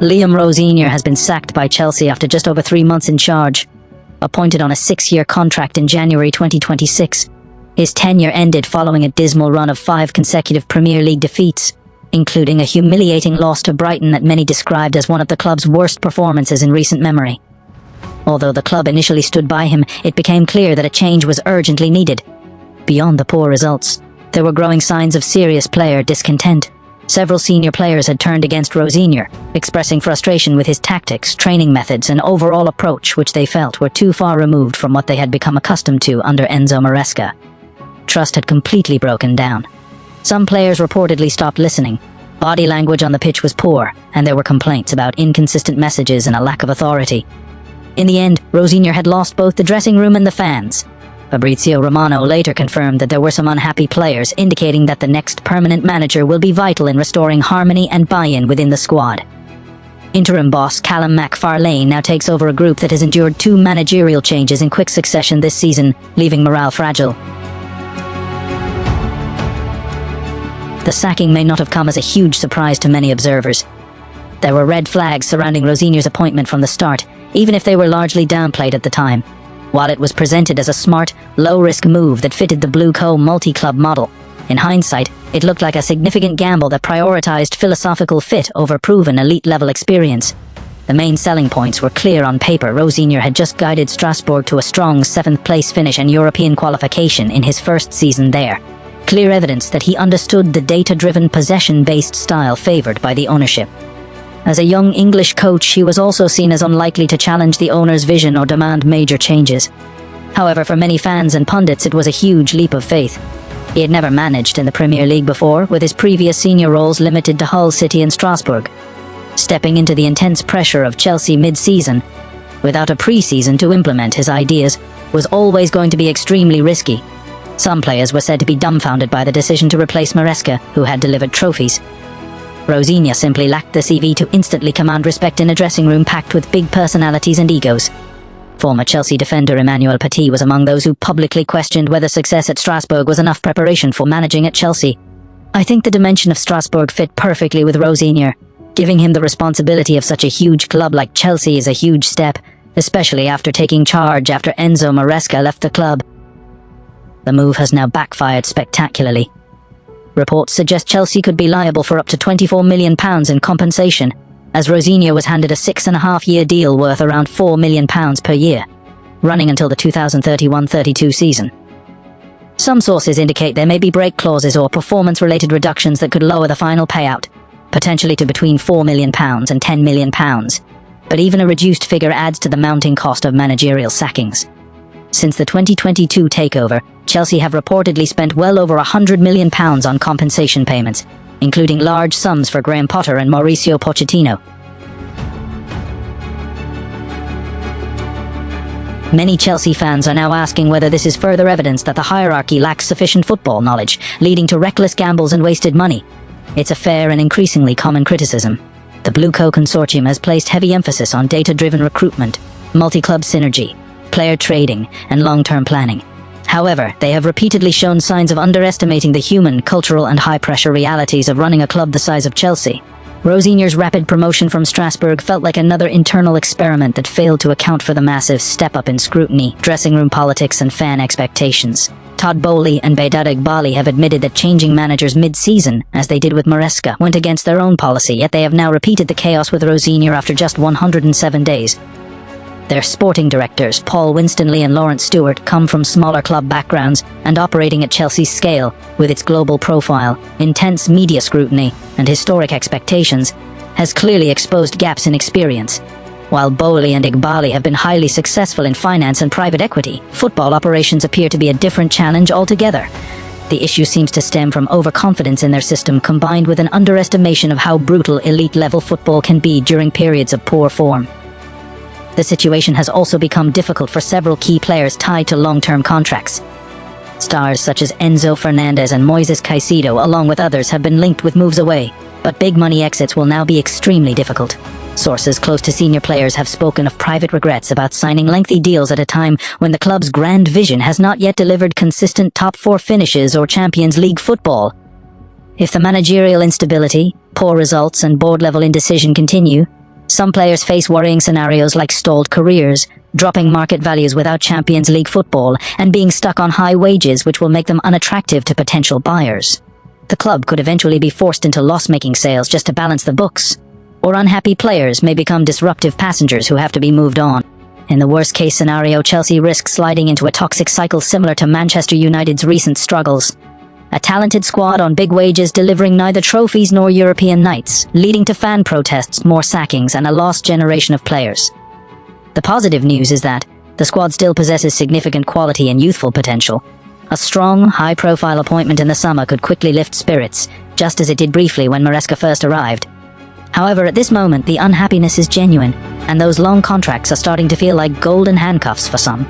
Liam Rosenior has been sacked by Chelsea after just over 3 months in charge. Appointed on a 6-year contract in January 2026, his tenure ended following a dismal run of 5 consecutive Premier League defeats, including a humiliating loss to Brighton that many described as one of the club's worst performances in recent memory. Although the club initially stood by him, it became clear that a change was urgently needed. Beyond the poor results, there were growing signs of serious player discontent. Several senior players had turned against Rosenior, expressing frustration with his tactics, training methods, and overall approach, which they felt were too far removed from what they had become accustomed to under Enzo Maresca. Trust had completely broken down. Some players reportedly stopped listening. Body language on the pitch was poor, and there were complaints about inconsistent messages and a lack of authority. In the end, Rosenior had lost both the dressing room and the fans. Fabrizio Romano later confirmed that there were some unhappy players, indicating that the next permanent manager will be vital in restoring harmony and buy-in within the squad. Interim boss Callum McFarlane now takes over a group that has endured 2 managerial changes in quick succession this season, leaving morale fragile. The sacking may not have come as a huge surprise to many observers. There were red flags surrounding Rosenior's appointment from the start, even if they were largely downplayed at the time. While it was presented as a smart, low-risk move that fitted the Blue Co multi-club model, in hindsight, it looked like a significant gamble that prioritized philosophical fit over proven elite-level experience. The main selling points were clear on paper. Rosenior had just guided Strasbourg to a strong 7th-place finish and European qualification in his first season there. Clear evidence that he understood the data-driven, possession-based style favored by the ownership. As a young English coach, he was also seen as unlikely to challenge the owner's vision or demand major changes. However, for many fans and pundits, it was a huge leap of faith. He had never managed in the Premier League before, with his previous senior roles limited to Hull City and Strasbourg. Stepping into the intense pressure of Chelsea mid-season, without a pre-season to implement his ideas, was always going to be extremely risky. Some players were said to be dumbfounded by the decision to replace Maresca, who had delivered trophies. Rosenior simply lacked the CV to instantly command respect in a dressing room packed with big personalities and egos. Former Chelsea defender Emmanuel Petit was among those who publicly questioned whether success at Strasbourg was enough preparation for managing at Chelsea. "I think the dimension of Strasbourg fit perfectly with Rosenior. Giving him the responsibility of such a huge club like Chelsea is a huge step, especially after taking charge after Enzo Maresca left the club." The move has now backfired spectacularly. Reports suggest Chelsea could be liable for up to £24 million in compensation, as Rosenior was handed a 6.5-year deal worth around £4 million per year, running until the 2031-32 season. Some sources indicate there may be break clauses or performance-related reductions that could lower the final payout, potentially to between £4 million and £10 million, but even a reduced figure adds to the mounting cost of managerial sackings. Since the 2022 takeover, Chelsea have reportedly spent well over £100 million on compensation payments, including large sums for Graham Potter and Mauricio Pochettino. Many Chelsea fans are now asking whether this is further evidence that the hierarchy lacks sufficient football knowledge, leading to reckless gambles and wasted money. It's a fair and increasingly common criticism. The Blue Co consortium has placed heavy emphasis on data-driven recruitment, multi-club synergy, player trading, and long-term planning. However, they have repeatedly shown signs of underestimating the human, cultural, and high-pressure realities of running a club the size of Chelsea. Rosenior's rapid promotion from Strasbourg felt like another internal experiment that failed to account for the massive step-up in scrutiny, dressing room politics, and fan expectations. Todd Boehly and Behdad Eghbali have admitted that changing managers mid-season, as they did with Maresca, went against their own policy, yet they have now repeated the chaos with Rosenior after just 107 days. Their sporting directors, Paul Winstanley and Lawrence Stewart, come from smaller club backgrounds and operating at Chelsea's scale, with its global profile, intense media scrutiny, and historic expectations, has clearly exposed gaps in experience. While Boehly and Eghbali have been highly successful in finance and private equity, football operations appear to be a different challenge altogether. The issue seems to stem from overconfidence in their system combined with an underestimation of how brutal elite-level football can be during periods of poor form. The situation has also become difficult for several key players tied to long-term contracts. Stars such as Enzo Fernandez and Moises Caicedo, along with others, have been linked with moves away, but big money exits will now be extremely difficult. Sources close to senior players have spoken of private regrets about signing lengthy deals at a time when the club's grand vision has not yet delivered consistent top-4 finishes or Champions League football. If the managerial instability, poor results, and board-level indecision continue, Some players face worrying scenarios like stalled careers, dropping market values without Champions League football, and being stuck on high wages which will make them unattractive to potential buyers. The club could eventually be forced into loss-making sales just to balance the books, or unhappy players may become disruptive passengers who have to be moved on. In the worst-case scenario, Chelsea risks sliding into a toxic cycle similar to Manchester United's recent struggles. A talented squad on big wages delivering neither trophies nor European nights, leading to fan protests, more sackings, and a lost generation of players. The positive news is that the squad still possesses significant quality and youthful potential. A strong, high-profile appointment in the summer could quickly lift spirits, just as it did briefly when Maresca first arrived. However, at this moment, the unhappiness is genuine, and those long contracts are starting to feel like golden handcuffs for some.